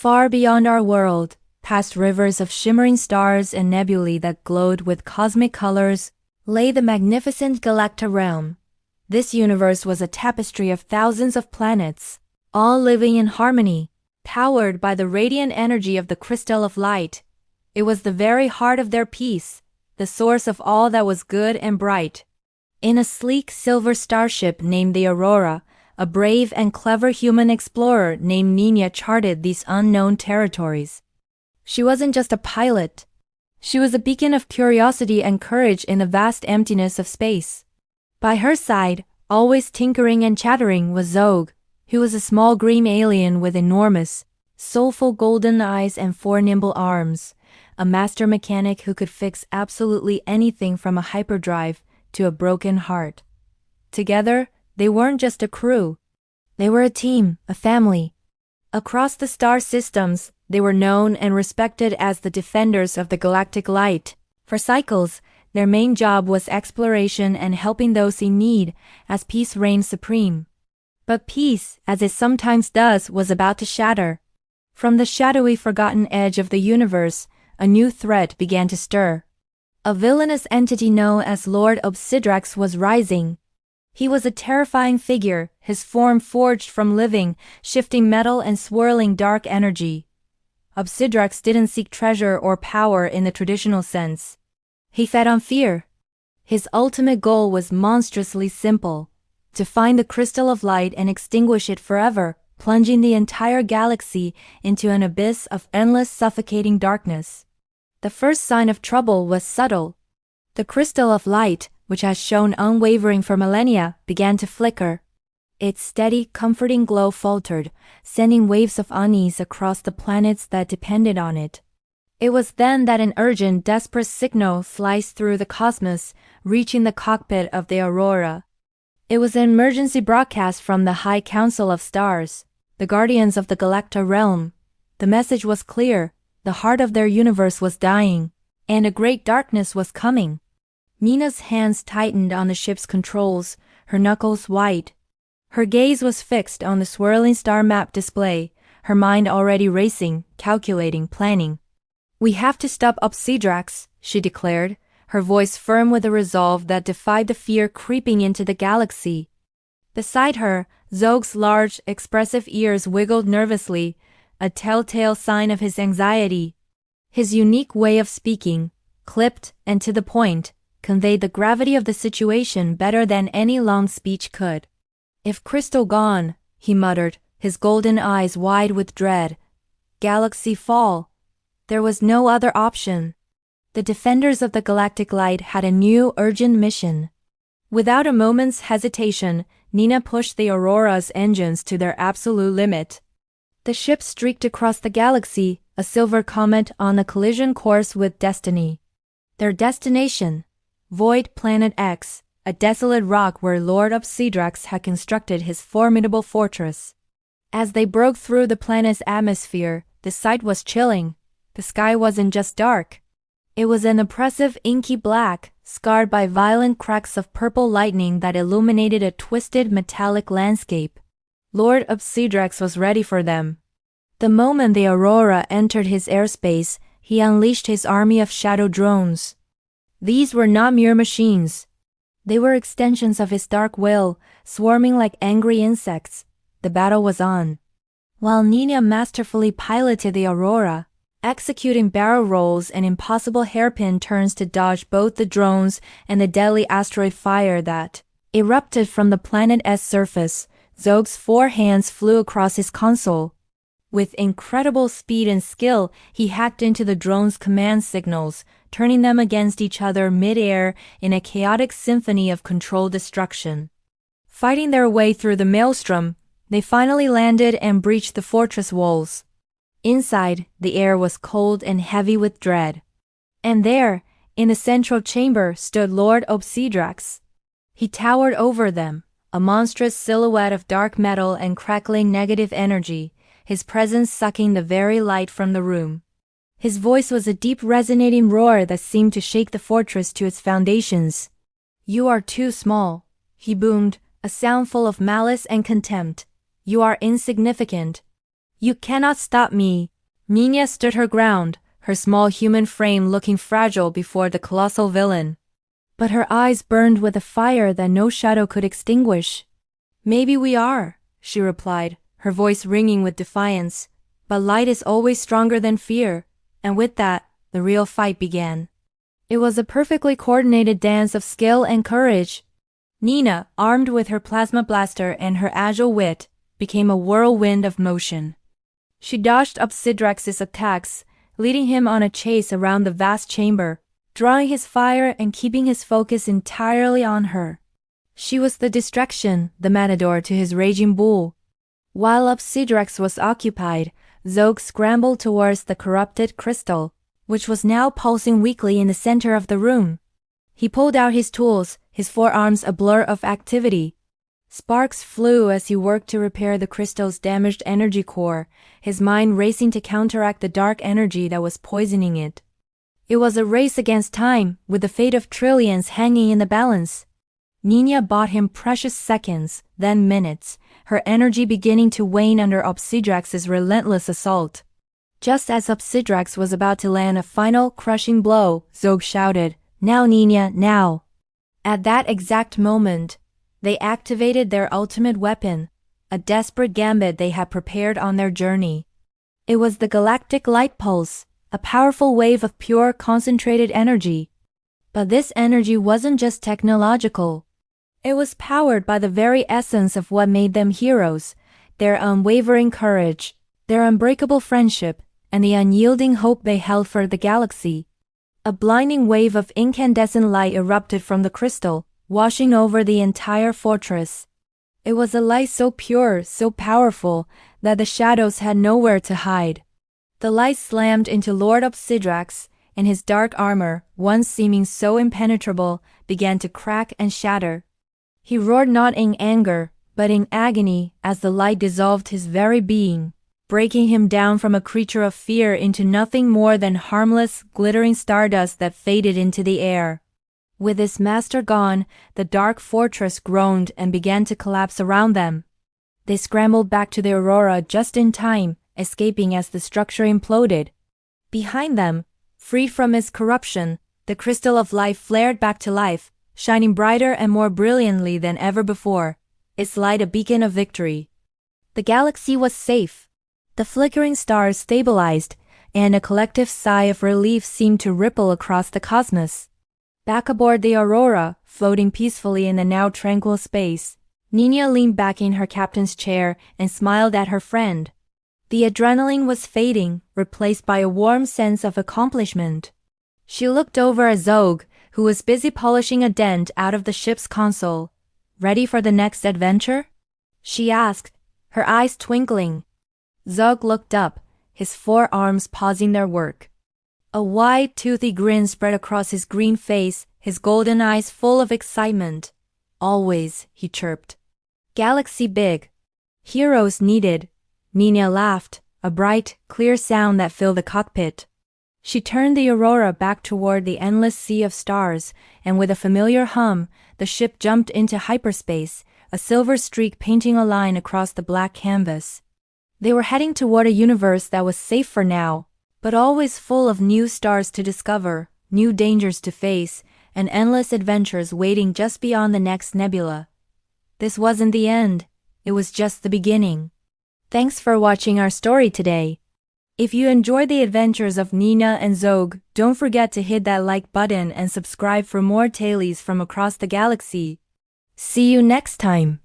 Far beyond our world, past rivers of shimmering stars and nebulae that glowed with cosmic colors, lay the magnificent Galacta Realm. This universe was a tapestry of thousands of planets, all living in harmony, powered by the radiant energy of the crystal of light. It was the very heart of their peace, the source of all that was good and bright. In a sleek silver starship named the Aurora, a brave and clever human explorer named Nina charted these unknown territories. She wasn't just a pilot. She was a beacon of curiosity and courage in the vast emptiness of space. By her side, always tinkering and chattering, was Zog, who was a small green alien with enormous, soulful golden eyes and 4 nimble arms, a master mechanic who could fix absolutely anything from a hyperdrive to a broken heart. Together, they weren't just a crew. They were a team, a family. Across the star systems, they were known and respected as the defenders of the galactic light. For cycles, their main job was exploration and helping those in need, as peace reigned supreme. But peace, as it sometimes does, was about to shatter. From the shadowy forgotten edge of the universe, a new threat began to stir. A villainous entity known as Lord Obsidrax was rising. He was a terrifying figure, his form forged from living, shifting metal and swirling dark energy. Obsidrax didn't seek treasure or power in the traditional sense. He fed on fear. His ultimate goal was monstrously simple: to find the crystal of light and extinguish it forever, plunging the entire galaxy into an abyss of endless suffocating darkness. The first sign of trouble was subtle. The crystal of light, which has shown unwavering for millennia, began to flicker. Its steady, comforting glow faltered, sending waves of unease across the planets that depended on it. It was then that an urgent, desperate signal sliced through the cosmos, reaching the cockpit of the Aurora. It was an emergency broadcast from the High Council of Stars, the guardians of the Galacta Realm. The message was clear: the heart of their universe was dying, and a great darkness was coming. Nina's hands tightened on the ship's controls, her knuckles white. Her gaze was fixed on the swirling star map display, her mind already racing, calculating, planning. "We have to stop Obsidrax," she declared, her voice firm with a resolve that defied the fear creeping into the galaxy. Beside her, Zog's large, expressive ears wiggled nervously, a telltale sign of his anxiety. His unique way of speaking, clipped and to the point, conveyed the gravity of the situation better than any long speech could. "If crystal gone," he muttered, his golden eyes wide with dread. "Galaxy fall." There was no other option. The defenders of the galactic light had a new, urgent mission. Without a moment's hesitation, Nina pushed the Aurora's engines to their absolute limit. The ship streaked across the galaxy, a silver comet on a collision course with destiny. Their destination: Void Planet X, a desolate rock where Lord Obsidrax had constructed his formidable fortress. As they broke through the planet's atmosphere, the sight was chilling. The sky wasn't just dark. It was an oppressive inky black, scarred by violent cracks of purple lightning that illuminated a twisted metallic landscape. Lord Obsidrax was ready for them. The moment the Aurora entered his airspace, he unleashed his army of shadow drones. These were not mere machines. They were extensions of his dark will, swarming like angry insects. The battle was on. While Nina masterfully piloted the Aurora, executing barrel rolls and impossible hairpin turns to dodge both the drones and the deadly asteroid fire that erupted from the planet's surface, Zog's 4 hands flew across his console. With incredible speed and skill, he hacked into the drones' command signals, turning them against each other mid-air in a chaotic symphony of controlled destruction. Fighting their way through the maelstrom, they finally landed and breached the fortress walls. Inside, the air was cold and heavy with dread. And there, in the central chamber, stood Lord Obsidrax. He towered over them, a monstrous silhouette of dark metal and crackling negative energy, his presence sucking the very light from the room. His voice was a deep resonating roar that seemed to shake the fortress to its foundations. "You are too small," he boomed, a sound full of malice and contempt. "You are insignificant. You cannot stop me, Nina stood her ground, her small human frame looking fragile before the colossal villain. But her eyes burned with a fire that no shadow could extinguish. "Maybe we are," she replied, her voice ringing with defiance. "But light is always stronger than fear," and with that, the real fight began. It was a perfectly coordinated dance of skill and courage. Nina, armed with her plasma blaster and her agile wit, became a whirlwind of motion. She dodged Obsidrax's attacks, leading him on a chase around the vast chamber, drawing his fire and keeping his focus entirely on her. She was the distraction, the matador to his raging bull. While Obsidrax was occupied, Zog scrambled towards the corrupted crystal, which was now pulsing weakly in the center of the room. He pulled out his tools, his forearms a blur of activity. Sparks flew as he worked to repair the crystal's damaged energy core, his mind racing to counteract the dark energy that was poisoning it. It was a race against time, with the fate of trillions hanging in the balance. Nina bought him precious seconds, then minutes, her energy beginning to wane under Obsidrax's relentless assault. Just as Obsidrax was about to land a final, crushing blow, Zog shouted, "Now, Nina, now!" At that exact moment, they activated their ultimate weapon, a desperate gambit they had prepared on their journey. It was the Galactic light pulse, a powerful wave of pure, concentrated energy. But this energy wasn't just technological. It was powered by the very essence of what made them heroes, their unwavering courage, their unbreakable friendship, and the unyielding hope they held for the galaxy. A blinding wave of incandescent light erupted from the crystal, washing over the entire fortress. It was a light so pure, so powerful, that the shadows had nowhere to hide. The light slammed into Lord Obsidrax, and his dark armor, once seeming so impenetrable, began to crack and shatter. He roared not in anger, but in agony, as the light dissolved his very being, breaking him down from a creature of fear into nothing more than harmless, glittering stardust that faded into the air. With his master gone, the dark fortress groaned and began to collapse around them. They scrambled back to the Aurora just in time, escaping as the structure imploded. Behind them, free from its corruption, the crystal of life flared back to life, shining brighter and more brilliantly than ever before, its light a beacon of victory. The galaxy was safe. The flickering stars stabilized, and a collective sigh of relief seemed to ripple across the cosmos. Back aboard the Aurora, floating peacefully in the now tranquil space, Nina leaned back in her captain's chair and smiled at her friend. The adrenaline was fading, replaced by a warm sense of accomplishment. She looked over at Zog, who was busy polishing a dent out of the ship's console. "Ready for the next adventure?" she asked, her eyes twinkling. Zog looked up, his forearms pausing their work. A wide, toothy grin spread across his green face, his golden eyes full of excitement. "Always," he chirped. "Galaxy big. Heroes needed." Nina laughed, a bright, clear sound that filled the cockpit. She turned the Aurora back toward the endless sea of stars, and with a familiar hum, the ship jumped into hyperspace, a silver streak painting a line across the black canvas. They were heading toward a universe that was safe for now, but always full of new stars to discover, new dangers to face, and endless adventures waiting just beyond the next nebula. This wasn't the end, it was just the beginning. Thanks for watching our story today. If you enjoyed the adventures of Nina and Zog, don't forget to hit that like button and subscribe for more tales from across the galaxy. See you next time.